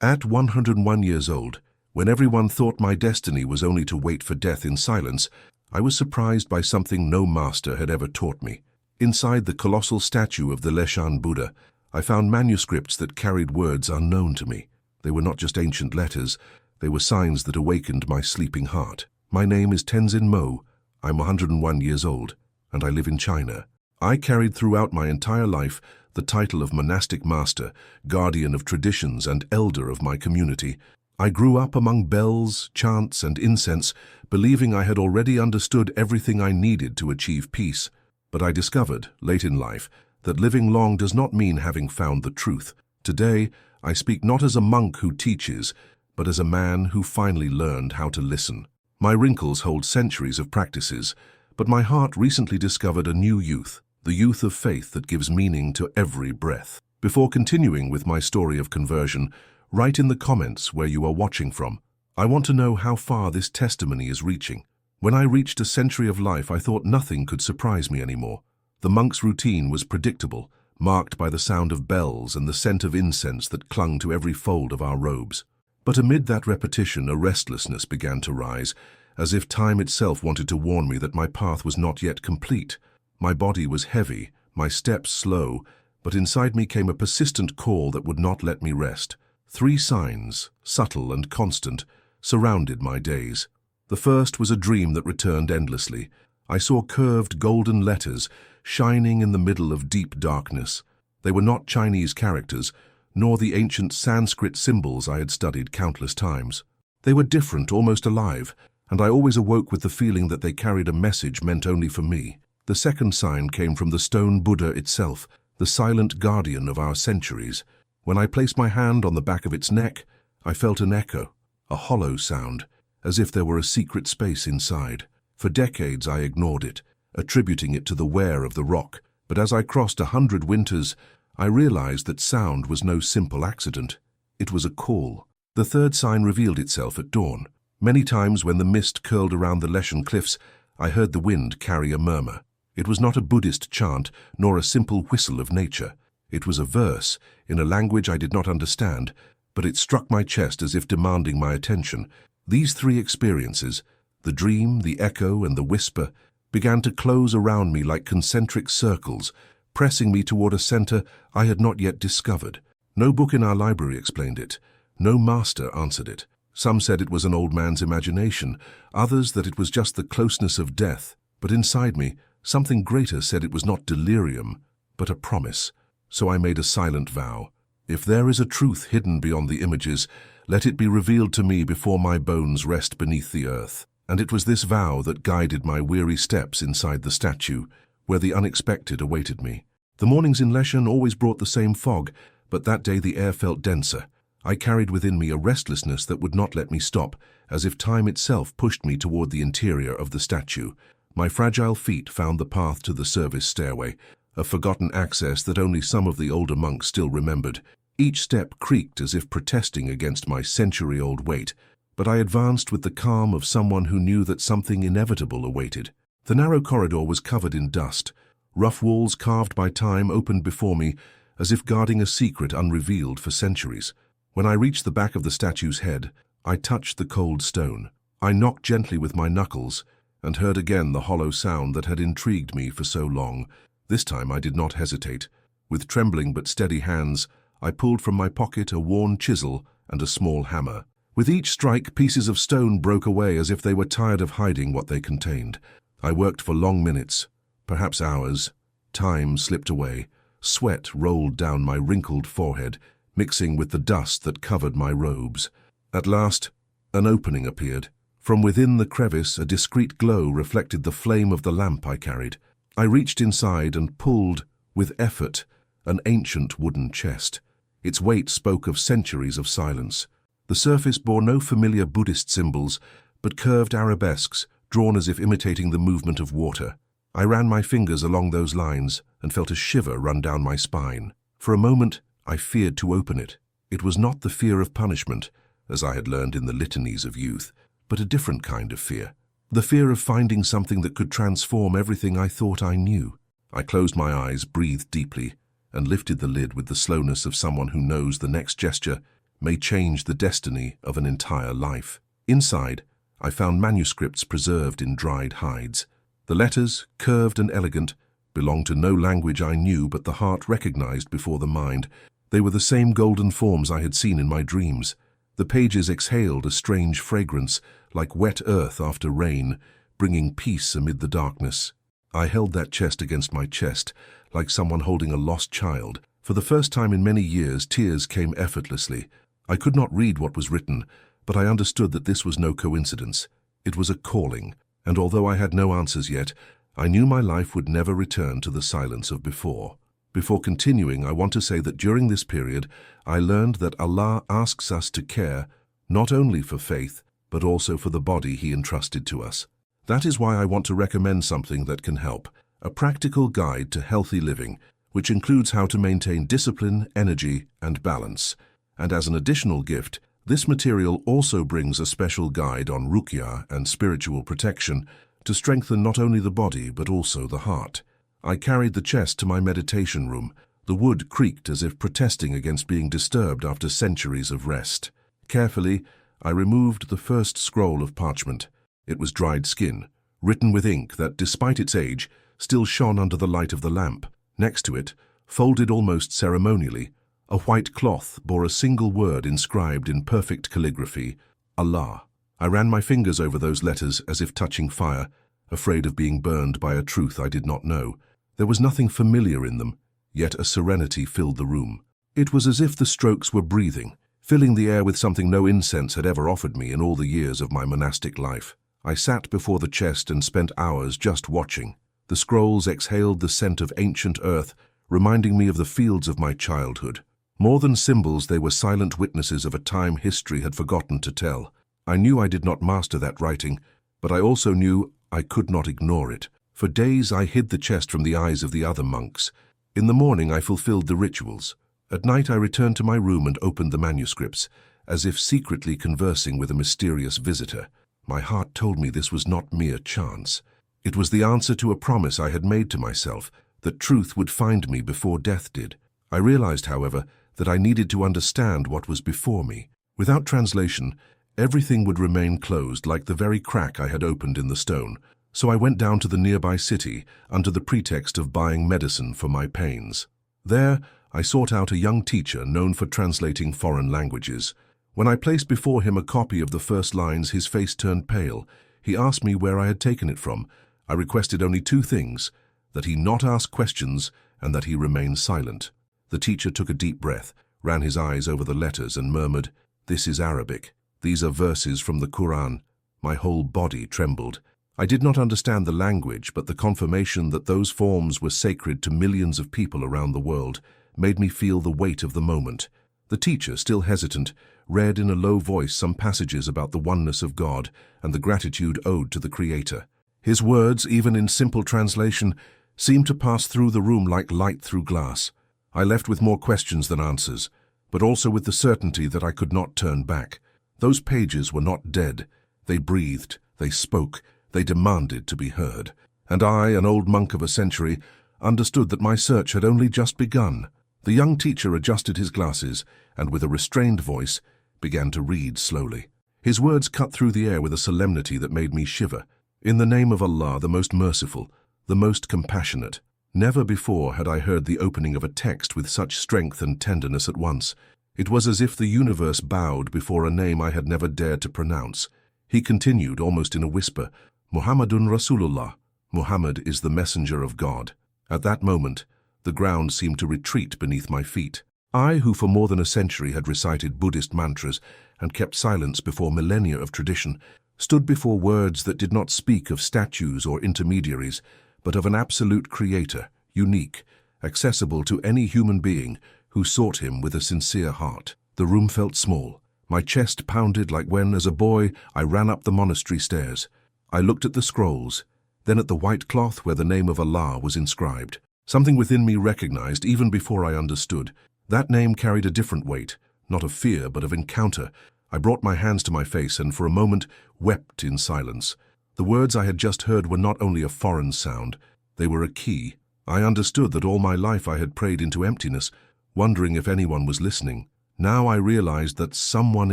At 101 years old, when everyone thought my destiny was only to wait for death in silence, I was surprised by something no master had ever taught me. Inside the colossal statue of the Leshan Buddha, I found manuscripts that carried words unknown to me. They were not just ancient letters, they were signs that awakened my sleeping heart. My name is Tenzin Mo, I'm 101 years old, and I live in China. I carried throughout my entire life the title of monastic master, guardian of traditions and elder of my community. I grew up among bells, chants, and incense, believing I had already understood everything I needed to achieve peace. But I discovered, late in life, that living long does not mean having found the truth. Today, I speak not as a monk who teaches, but as a man who finally learned how to listen. My wrinkles hold centuries of practices, but my heart recently discovered a new youth, the youth of faith that gives meaning to every breath. Before continuing with my story of conversion, write in the comments where you are watching from. I want to know how far this testimony is reaching. When I reached a century of life, I thought nothing could surprise me anymore. The monk's routine was predictable, marked by the sound of bells and the scent of incense that clung to every fold of our robes. But amid that repetition, a restlessness began to rise, as if time itself wanted to warn me that my path was not yet complete. My body was heavy, my steps slow, but inside me came a persistent call that would not let me rest. 3 signs, subtle and constant, surrounded my days. The first was a dream that returned endlessly. I saw curved golden letters shining in the middle of deep darkness. They were not Chinese characters, nor the ancient Sanskrit symbols I had studied countless times. They were different, almost alive, and I always awoke with the feeling that they carried a message meant only for me. The second sign came from the stone Buddha itself, the silent guardian of our centuries. When I placed my hand on the back of its neck, I felt an echo, a hollow sound, as if there were a secret space inside. For decades I ignored it, attributing it to the wear of the rock, but as I crossed 100 winters, I realized that sound was no simple accident. It was a call. The third sign revealed itself at dawn. Many times when the mist curled around the Leshan cliffs, I heard the wind carry a murmur. It was not a Buddhist chant, nor a simple whistle of nature. It was a verse, in a language I did not understand, but it struck my chest as if demanding my attention. These 3 experiences, the dream, the echo, and the whisper, began to close around me like concentric circles, pressing me toward a center I had not yet discovered. No book in our library explained it. No master answered it. Some said it was an old man's imagination, others that it was just the closeness of death. But inside me, something greater said it was not delirium, but a promise. So I made a silent vow. If there is a truth hidden beyond the images, let it be revealed to me before my bones rest beneath the earth. And it was this vow that guided my weary steps inside the statue, where the unexpected awaited me. The mornings in Leshan always brought the same fog, but that day the air felt denser. I carried within me a restlessness that would not let me stop, as if time itself pushed me toward the interior of the statue. My fragile feet found the path to the service stairway, a forgotten access that only some of the older monks still remembered. Each step creaked as if protesting against my century-old weight, but I advanced with the calm of someone who knew that something inevitable awaited. The narrow corridor was covered in dust. Rough walls carved by time opened before me, as if guarding a secret unrevealed for centuries. When I reached the back of the statue's head, I touched the cold stone. I knocked gently with my knuckles, and heard again the hollow sound that had intrigued me for so long. This time I did not hesitate. With trembling but steady hands, I pulled from my pocket a worn chisel and a small hammer. With each strike, pieces of stone broke away as if they were tired of hiding what they contained. I worked for long minutes, perhaps hours. Time slipped away. Sweat rolled down my wrinkled forehead, mixing with the dust that covered my robes. At last, an opening appeared. From within the crevice, a discreet glow reflected the flame of the lamp I carried. I reached inside and pulled, with effort, an ancient wooden chest. Its weight spoke of centuries of silence. The surface bore no familiar Buddhist symbols, but curved arabesques, drawn as if imitating the movement of water. I ran my fingers along those lines and felt a shiver run down my spine. For a moment, I feared to open it. It was not the fear of punishment, as I had learned in the litanies of youth, but a different kind of fear. The fear of finding something that could transform everything I thought I knew. I closed my eyes, breathed deeply, and lifted the lid with the slowness of someone who knows the next gesture may change the destiny of an entire life. Inside, I found manuscripts preserved in dried hides. The letters, curved and elegant, belonged to no language I knew but the heart recognized before the mind. They were the same golden forms I had seen in my dreams. The pages exhaled a strange fragrance, like wet earth after rain, bringing peace amid the darkness. I held that chest against my chest, like someone holding a lost child. For the first time in many years, tears came effortlessly. I could not read what was written, but I understood that this was no coincidence. It was a calling, and although I had no answers yet, I knew my life would never return to the silence of before. Before continuing, I want to say that during this period, I learned that Allah asks us to care not only for faith, but also for the body He entrusted to us. That is why I want to recommend something that can help, a practical guide to healthy living, which includes how to maintain discipline, energy, and balance. And as an additional gift, this material also brings a special guide on ruqya and spiritual protection to strengthen not only the body but also the heart. I carried the chest to my meditation room. The wood creaked as if protesting against being disturbed after centuries of rest. Carefully, I removed the first scroll of parchment. It was dried skin, written with ink that, despite its age, still shone under the light of the lamp. Next to it, folded almost ceremonially, a white cloth bore a single word inscribed in perfect calligraphy, Allah. I ran my fingers over those letters as if touching fire, afraid of being burned by a truth I did not know. There was nothing familiar in them, yet a serenity filled the room. It was as if the strokes were breathing, filling the air with something no incense had ever offered me in all the years of my monastic life. I sat before the chest and spent hours just watching. The scrolls exhaled the scent of ancient earth, reminding me of the fields of my childhood. More than symbols, they were silent witnesses of a time history had forgotten to tell. I knew I did not master that writing, but I also knew I could not ignore it. For days I hid the chest from the eyes of the other monks. In the morning I fulfilled the rituals. At night I returned to my room and opened the manuscripts, as if secretly conversing with a mysterious visitor. My heart told me this was not mere chance. It was the answer to a promise I had made to myself, that truth would find me before death did. I realized, however, that I needed to understand what was before me. Without translation, everything would remain closed like the very crack I had opened in the stone. So I went down to the nearby city under the pretext of buying medicine for my pains. There, I sought out a young teacher known for translating foreign languages. When I placed before him a copy of the first lines, his face turned pale. He asked me where I had taken it from. I requested only two things: that he not ask questions and that he remain silent. The teacher took a deep breath, ran his eyes over the letters and murmured, "This is Arabic. These are verses from the Quran." My whole body trembled. I did not understand the language, but the confirmation that those forms were sacred to millions of people around the world made me feel the weight of the moment. The teacher, still hesitant, read in a low voice some passages about the oneness of God and the gratitude owed to the Creator. His words, even in simple translation, seemed to pass through the room like light through glass. I left with more questions than answers, but also with the certainty that I could not turn back. Those pages were not dead. They breathed, they spoke, they demanded to be heard. And I, an old monk of a century, understood that my search had only just begun. The young teacher adjusted his glasses and, with a restrained voice, began to read slowly. His words cut through the air with a solemnity that made me shiver. In the name of Allah, the most merciful, the most compassionate. Never before had I heard the opening of a text with such strength and tenderness at once. It was as if the universe bowed before a name I had never dared to pronounce. He continued, almost in a whisper, "Muhammadun Rasulullah. Muhammad is the messenger of God." At that moment, the ground seemed to retreat beneath my feet. I, who for more than a century had recited Buddhist mantras and kept silence before millennia of tradition, stood before words that did not speak of statues or intermediaries, but of an absolute creator, unique, accessible to any human being who sought him with a sincere heart. The room felt small. My chest pounded like when, as a boy, I ran up the monastery stairs. I looked at the scrolls, then at the white cloth where the name of Allah was inscribed. Something within me recognized, even before I understood. That name carried a different weight, not of fear, but of encounter. I brought my hands to my face and for a moment wept in silence. The words I had just heard were not only a foreign sound, they were a key. I understood that all my life I had prayed into emptiness, wondering if anyone was listening. Now I realized that someone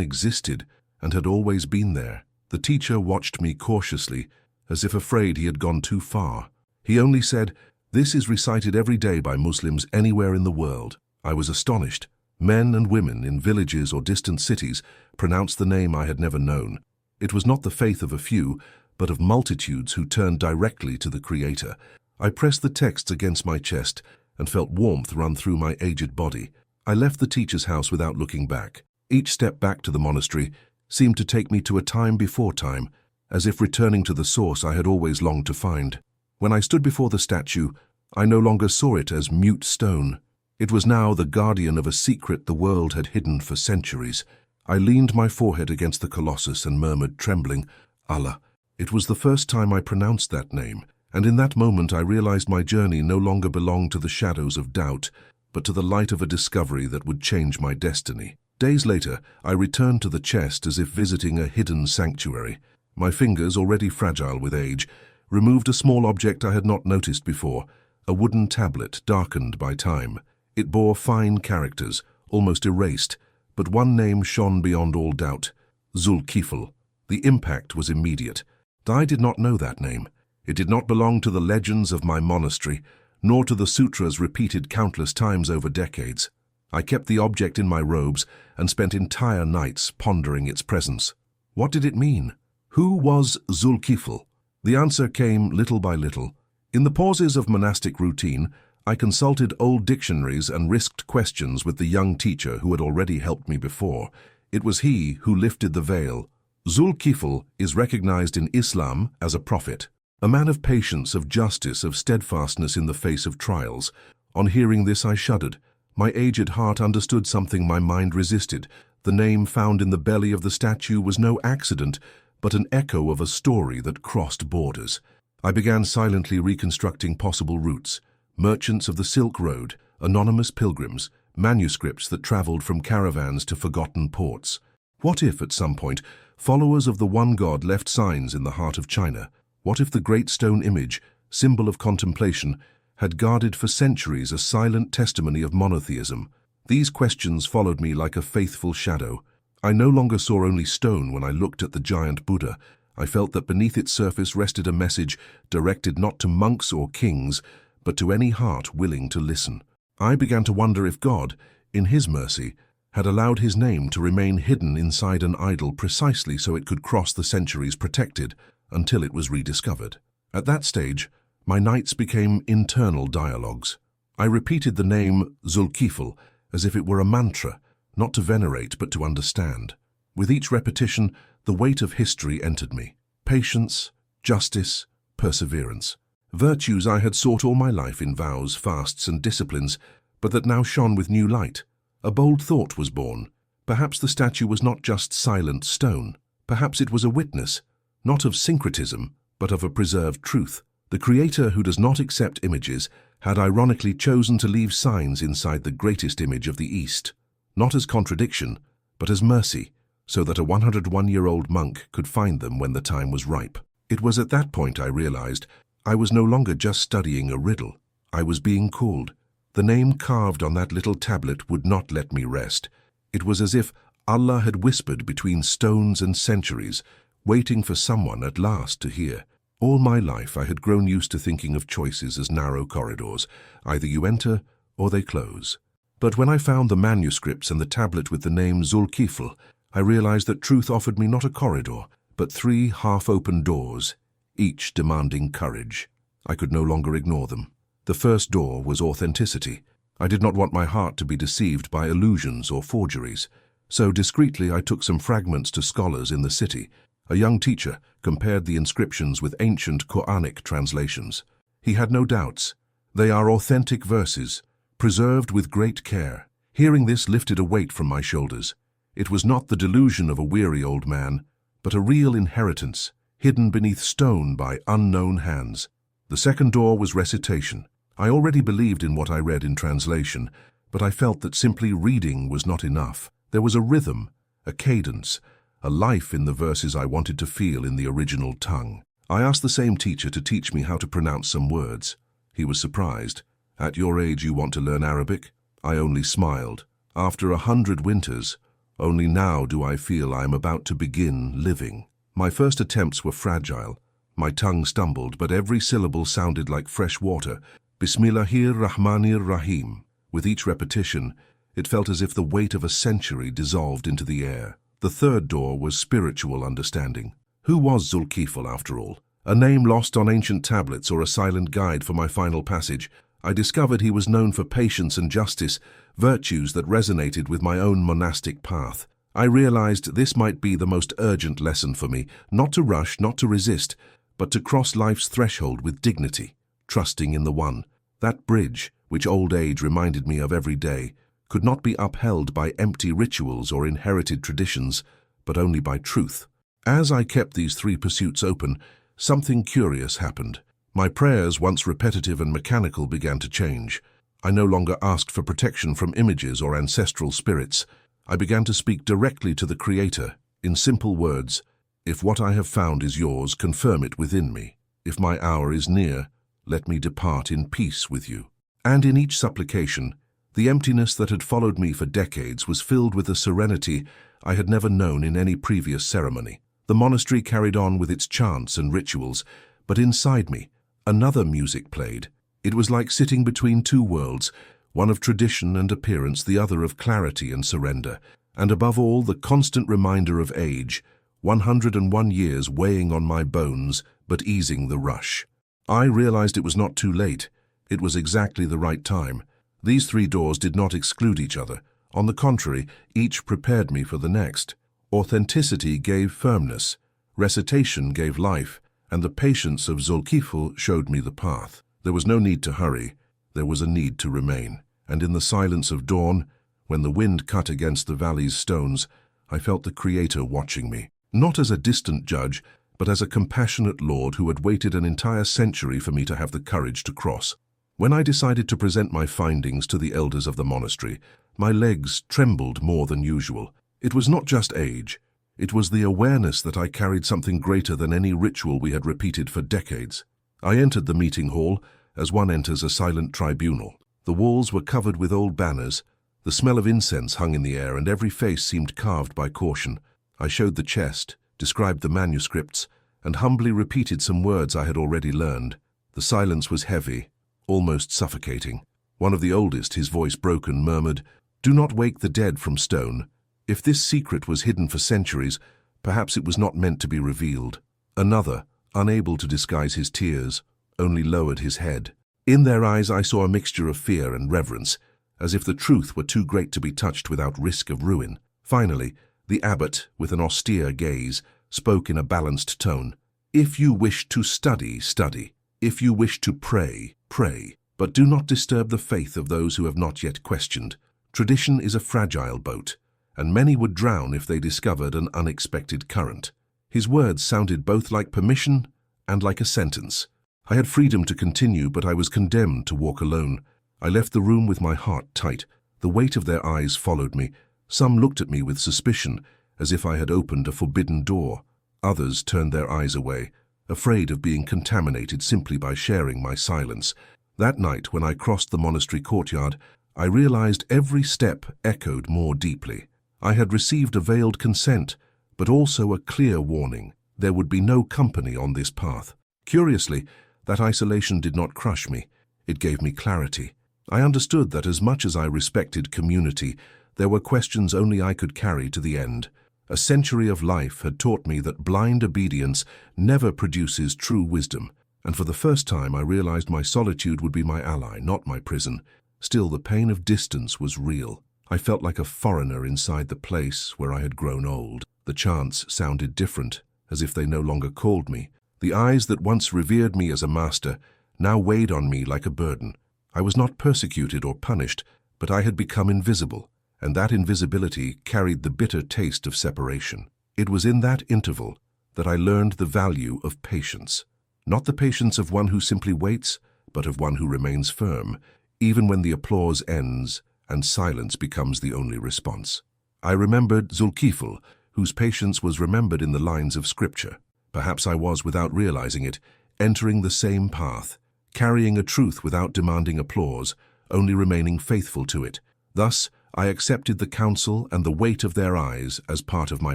existed and had always been there. The teacher watched me cautiously, as if afraid he had gone too far. He only said, "This is recited every day by Muslims anywhere in the world." I was astonished. Men and women in villages or distant cities pronounced the name I had never known. It was not the faith of a few, but of multitudes who turned directly to the Creator. I pressed the texts against my chest and felt warmth run through my aged body. I left the teacher's house without looking back. Each step back to the monastery seemed to take me to a time before time, as if returning to the source I had always longed to find. When I stood before the statue, I no longer saw it as mute stone. It was now the guardian of a secret the world had hidden for centuries. I leaned my forehead against the colossus and murmured, trembling, "Allah." It was the first time I pronounced that name, and in that moment I realized my journey no longer belonged to the shadows of doubt, but to the light of a discovery that would change my destiny. Days later, I returned to the chest as if visiting a hidden sanctuary. My fingers, already fragile with age, removed a small object I had not noticed before, a wooden tablet darkened by time. It bore fine characters, almost erased, but one name shone beyond all doubt: Zulkifl. The impact was immediate. I did not know that name. It did not belong to the legends of my monastery, nor to the sutras repeated countless times over decades. I kept the object in my robes and spent entire nights pondering its presence. What did it mean? Who was Zulkifl? The answer came little by little. In the pauses of monastic routine, I consulted old dictionaries and risked questions with the young teacher who had already helped me before. It was he who lifted the veil. Zulkifl is recognized in Islam as a prophet, a man of patience, of justice, of steadfastness in the face of trials. On hearing this, I shuddered. My aged heart understood something my mind resisted. The name found in the belly of the statue was no accident, but an echo of a story that crossed borders. I began silently reconstructing possible routes. Merchants of the Silk Road, anonymous pilgrims, manuscripts that traveled from caravans to forgotten ports. What if, at some point, followers of the one God left signs in the heart of China? What if the great stone image, symbol of contemplation, had guarded for centuries a silent testimony of monotheism? These questions followed me like a faithful shadow. I no longer saw only stone when I looked at the giant Buddha. I felt that beneath its surface rested a message directed not to monks or kings, but to any heart willing to listen. I began to wonder if God, in His mercy, had allowed His name to remain hidden inside an idol precisely so it could cross the centuries protected until it was rediscovered. At that stage, my nights became internal dialogues. I repeated the name Zulkifl as if it were a mantra, not to venerate but to understand. With each repetition, the weight of history entered me. Patience, justice, perseverance. Virtues I had sought all my life in vows, fasts, and disciplines, but that now shone with new light. A bold thought was born. Perhaps the statue was not just silent stone. Perhaps it was a witness, not of syncretism, but of a preserved truth. The Creator, who does not accept images, had ironically chosen to leave signs inside the greatest image of the East, not as contradiction, but as mercy, so that a 101-year-old monk could find them when the time was ripe. It was at that point I realized I was no longer just studying a riddle. I was being called. The name carved on that little tablet would not let me rest. It was as if Allah had whispered between stones and centuries, waiting for someone at last to hear. All my life I had grown used to thinking of choices as narrow corridors. Either you enter or they close. But when I found the manuscripts and the tablet with the name Zulkifl, I realized that truth offered me not a corridor, but 3 half-open doors, each demanding courage. I could no longer ignore them. The first door was authenticity. I did not want my heart to be deceived by illusions or forgeries. So discreetly I took some fragments to scholars in the city. A young teacher compared the inscriptions with ancient Quranic translations. He had no doubts. They are authentic verses, preserved with great care. Hearing this lifted a weight from my shoulders. It was not the delusion of a weary old man, but a real inheritance, hidden beneath stone by unknown hands. The second door was recitation. I already believed in what I read in translation, but I felt that simply reading was not enough. There was a rhythm, a cadence, a life in the verses I wanted to feel in the original tongue. I asked the same teacher to teach me how to pronounce some words. He was surprised. "At your age you want to learn Arabic?" I only smiled. After 100 winters, only now do I feel I am about to begin living. My first attempts were fragile. My tongue stumbled, but every syllable sounded like fresh water. Bismillahir-Rahmanir-Rahim. With each repetition, it felt as if the weight of a century dissolved into the air. The third door was spiritual understanding. Who was Zulkifl after all? A name lost on ancient tablets or a silent guide for my final passage. I discovered he was known for patience and justice, virtues that resonated with my own monastic path. I realized this might be the most urgent lesson for me, not to rush, not to resist, but to cross life's threshold with dignity, trusting in the One. That bridge, which old age reminded me of every day, could not be upheld by empty rituals or inherited traditions, but only by truth. As I kept these three pursuits open, something curious happened. My prayers, once repetitive and mechanical, began to change. I no longer asked for protection from images or ancestral spirits. I began to speak directly to the Creator, in simple words. If what I have found is yours, confirm it within me. If my hour is near, let me depart in peace with you. And in each supplication, the emptiness that had followed me for decades was filled with a serenity I had never known in any previous ceremony. The monastery carried on with its chants and rituals, but inside me, another music played. It was like sitting between two worlds, one of tradition and appearance, the other of clarity and surrender, and above all, the constant reminder of age, 101 years weighing on my bones, but easing the rush. I realized it was not too late. It was exactly the right time. These three doors did not exclude each other. On the contrary, each prepared me for the next. Authenticity gave firmness, recitation gave life, and the patience of Zulkifl showed me the path. There was no need to hurry, there was a need to remain. And in the silence of dawn, when the wind cut against the valley's stones, I felt the Creator watching me, not as a distant judge, but as a compassionate Lord who had waited an entire century for me to have the courage to cross. When I decided to present my findings to the elders of the monastery, my legs trembled more than usual. It was not just age. It was the awareness that I carried something greater than any ritual we had repeated for decades. I entered the meeting hall as one enters a silent tribunal. The walls were covered with old banners, the smell of incense hung in the air, and every face seemed carved by caution. I showed the chest, described the manuscripts, and humbly repeated some words I had already learned. The silence was heavy, almost suffocating. One of the oldest, his voice broken, murmured, "Do not wake the dead from stone. If this secret was hidden for centuries, perhaps it was not meant to be revealed." Another, unable to disguise his tears, only lowered his head. In their eyes I saw a mixture of fear and reverence, as if the truth were too great to be touched without risk of ruin. Finally, the abbot, with an austere gaze, spoke in a balanced tone. "If you wish to study, study. If you wish to pray, pray. But do not disturb the faith of those who have not yet questioned. Tradition is a fragile boat, and many would drown if they discovered an unexpected current." His words sounded both like permission and like a sentence. I had freedom to continue, but I was condemned to walk alone. I left the room with my heart tight. The weight of their eyes followed me. Some looked at me with suspicion, as if I had opened a forbidden door. Others turned their eyes away, afraid of being contaminated simply by sharing my silence. That night, when I crossed the monastery courtyard, I realized every step echoed more deeply. I had received a veiled consent, but also a clear warning. There would be no company on this path. Curiously, that isolation did not crush me. It gave me clarity. I understood that as much as I respected community, there were questions only I could carry to the end. A century of life had taught me that blind obedience never produces true wisdom, and for the first time I realized my solitude would be my ally, not my prison. Still, the pain of distance was real. I felt like a foreigner inside the place where I had grown old. The chants sounded different, as if they no longer called me. The eyes that once revered me as a master now weighed on me like a burden. I was not persecuted or punished, but I had become invisible, and that invisibility carried the bitter taste of separation. It was in that interval that I learned the value of patience. Not the patience of one who simply waits, but of one who remains firm, even when the applause ends and silence becomes the only response. I remembered Zulkifl, whose patience was remembered in the lines of scripture. Perhaps I was, without realizing it, entering the same path, carrying a truth without demanding applause, only remaining faithful to it. Thus, I accepted the counsel and the weight of their eyes as part of my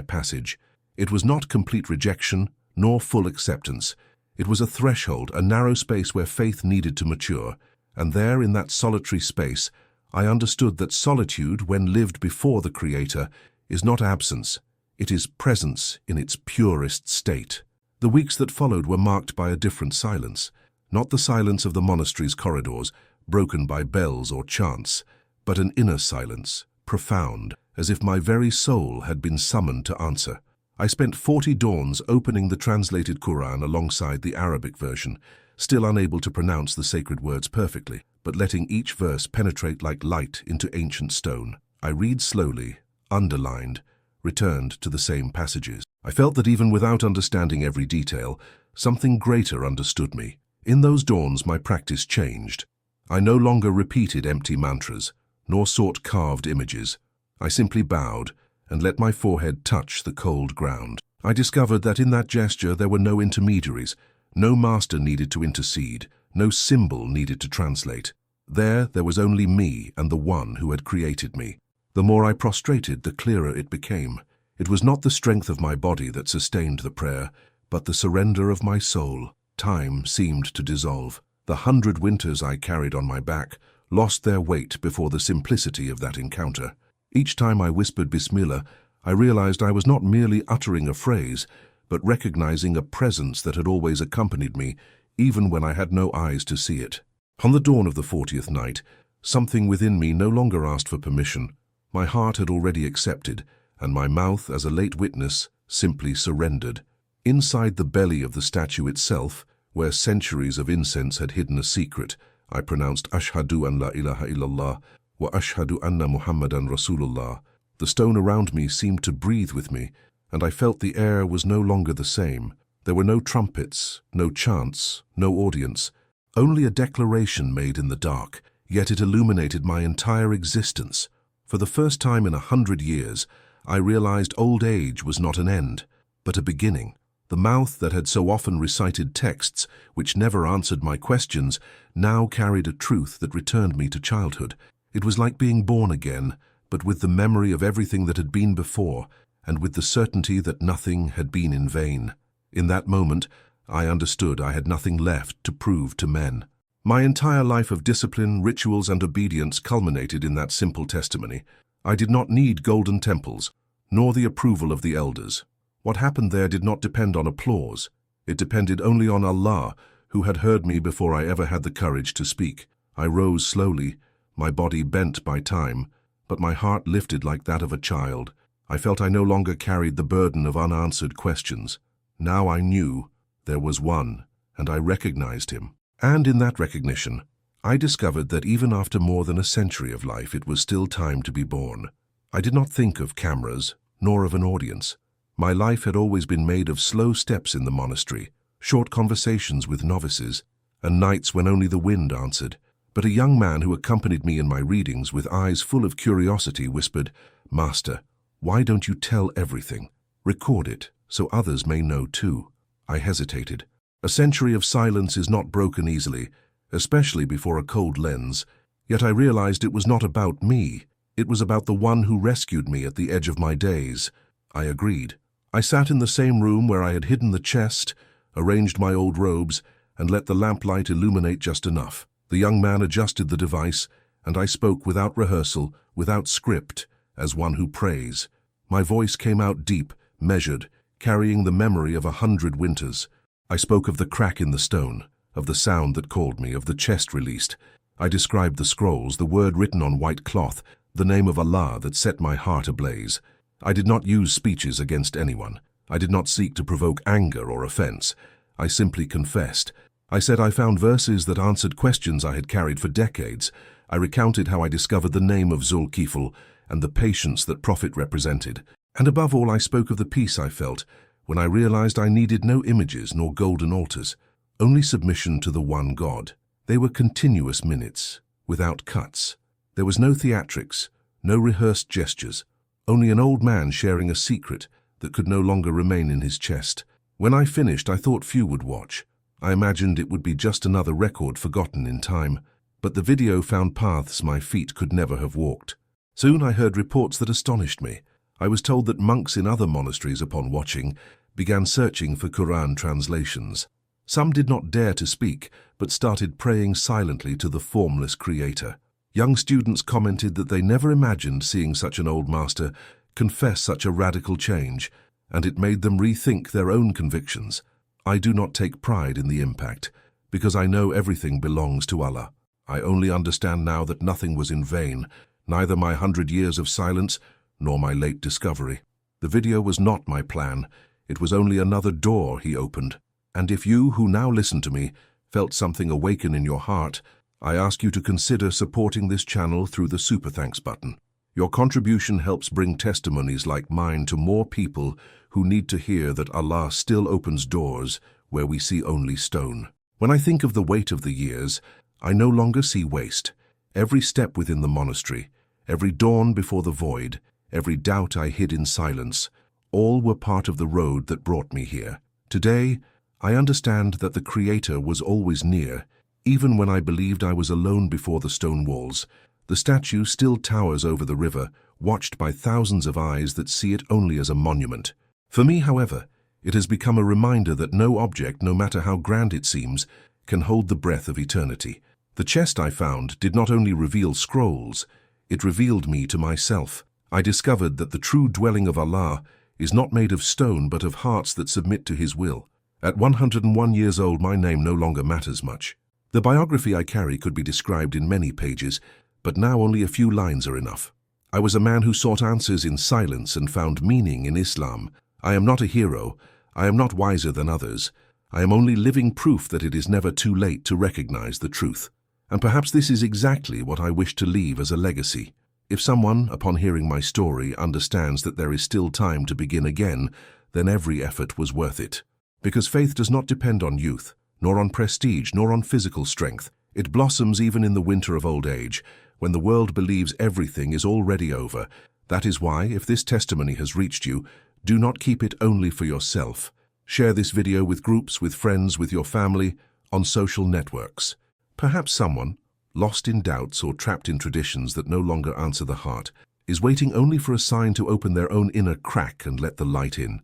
passage. It was not complete rejection, nor full acceptance. It was a threshold, a narrow space where faith needed to mature, and there, in that solitary space, I understood that solitude, when lived before the Creator, is not absence. It is presence in its purest state. The weeks that followed were marked by a different silence, not the silence of the monastery's corridors, broken by bells or chants, but an inner silence, profound, as if my very soul had been summoned to answer. I spent 40 dawns opening the translated Quran alongside the Arabic version, still unable to pronounce the sacred words perfectly, but letting each verse penetrate like light into ancient stone. I read slowly, underlined, returned to the same passages. I felt that even without understanding every detail, something greater understood me. In those dawns, my practice changed. I no longer repeated empty mantras, nor sought carved images. I simply bowed and let my forehead touch the cold ground. I discovered that in that gesture there were no intermediaries, no master needed to intercede, no symbol needed to translate. There was only me and the one who had created me. The more I prostrated, the clearer it became. It was not the strength of my body that sustained the prayer, but the surrender of my soul. Time seemed to dissolve. The 100 winters I carried on my back lost their weight before the simplicity of that encounter. Each time I whispered Bismillah, I realized I was not merely uttering a phrase, but recognizing a presence that had always accompanied me, even when I had no eyes to see it. On the dawn of the 40th night, something within me no longer asked for permission. My heart had already accepted, and my mouth, as a late witness, simply surrendered. Inside the belly of the statue itself, where centuries of incense had hidden a secret, I pronounced Ashhadu an la ilaha illallah wa ashhadu anna Muhammadan Rasulullah. The stone around me seemed to breathe with me, and I felt the air was no longer the same. There were no trumpets, no chants, no audience, only a declaration made in the dark, yet it illuminated my entire existence. For the first time in 100 years, I realized old age was not an end, but a beginning. The mouth that had so often recited texts which never answered my questions now carried a truth that returned me to childhood. It was like being born again, but with the memory of everything that had been before, and with the certainty that nothing had been in vain. In that moment, I understood I had nothing left to prove to men. My entire life of discipline, rituals, and obedience culminated in that simple testimony. I did not need golden temples, nor the approval of the elders. What happened there did not depend on applause. It depended only on Allah, who had heard me before I ever had the courage to speak. I rose slowly, my body bent by time, but my heart lifted like that of a child. I felt I no longer carried the burden of unanswered questions. Now I knew there was one, and I recognized him. And in that recognition, I discovered that even after more than a century of life, it was still time to be born. I did not think of cameras, nor of an audience. My life had always been made of slow steps in the monastery, short conversations with novices, and nights when only the wind answered. But a young man who accompanied me in my readings with eyes full of curiosity whispered, "Master, why don't you tell everything? Record it, so others may know too." I hesitated. A century of silence is not broken easily, especially before a cold lens. Yet I realized it was not about me. It was about the one who rescued me at the edge of my days. I agreed. I sat in the same room where I had hidden the chest, arranged my old robes, and let the lamplight illuminate just enough. The young man adjusted the device, and I spoke without rehearsal, without script, as one who prays. My voice came out deep, measured, carrying the memory of 100 winters. I spoke of the crack in the stone, of the sound that called me, of the chest released. I described the scrolls, the word written on white cloth, the name of Allah that set my heart ablaze. I did not use speeches against anyone. I did not seek to provoke anger or offense. I simply confessed. I said I found verses that answered questions I had carried for decades. I recounted how I discovered the name of Zulkifl and the patience that Prophet represented. And above all, I spoke of the peace I felt when I realized I needed no images nor golden altars, only submission to the one God. They were continuous minutes, without cuts. There was no theatrics, no rehearsed gestures, only an old man sharing a secret that could no longer remain in his chest. When I finished, I thought few would watch. I imagined it would be just another record forgotten in time, but the video found paths my feet could never have walked. Soon I heard reports that astonished me. I was told that monks in other monasteries, upon watching, began searching for Quran translations. Some did not dare to speak, but started praying silently to the formless creator. Young students commented that they never imagined seeing such an old master confess such a radical change, and it made them rethink their own convictions. I do not take pride in the impact, because I know everything belongs to Allah. I only understand now that nothing was in vain, neither my 100 years of silence nor my late discovery. The video was not my plan. It was only another door he opened. And if you, who now listen to me, felt something awaken in your heart, I ask you to consider supporting this channel through the Super Thanks button. Your contribution helps bring testimonies like mine to more people who need to hear that Allah still opens doors where we see only stone. When I think of the weight of the years, I no longer see waste. Every step within the monastery, every dawn before the void, every doubt I hid in silence, all were part of the road that brought me here. Today, I understand that the Creator was always near, even when I believed I was alone before the stone walls. The statue still towers over the river, watched by thousands of eyes that see it only as a monument. For me, however, it has become a reminder that no object, no matter how grand it seems, can hold the breath of eternity. The chest I found did not only reveal scrolls, it revealed me to myself. I discovered that the true dwelling of Allah is not made of stone but of hearts that submit to His will. At 101 years old, my name no longer matters much. The biography I carry could be described in many pages, but now only a few lines are enough. I was a man who sought answers in silence and found meaning in Islam. I am not a hero. I am not wiser than others. I am only living proof that it is never too late to recognize the truth. And perhaps this is exactly what I wish to leave as a legacy. If someone, upon hearing my story, understands that there is still time to begin again, then every effort was worth it. Because faith does not depend on youth, nor on prestige, nor on physical strength. It blossoms even in the winter of old age, when the world believes everything is already over. That is why, if this testimony has reached you, do not keep it only for yourself. Share this video with groups, with friends, with your family, on social networks. Perhaps someone, lost in doubts or trapped in traditions that no longer answer the heart, is waiting only for a sign to open their own inner crack and let the light in.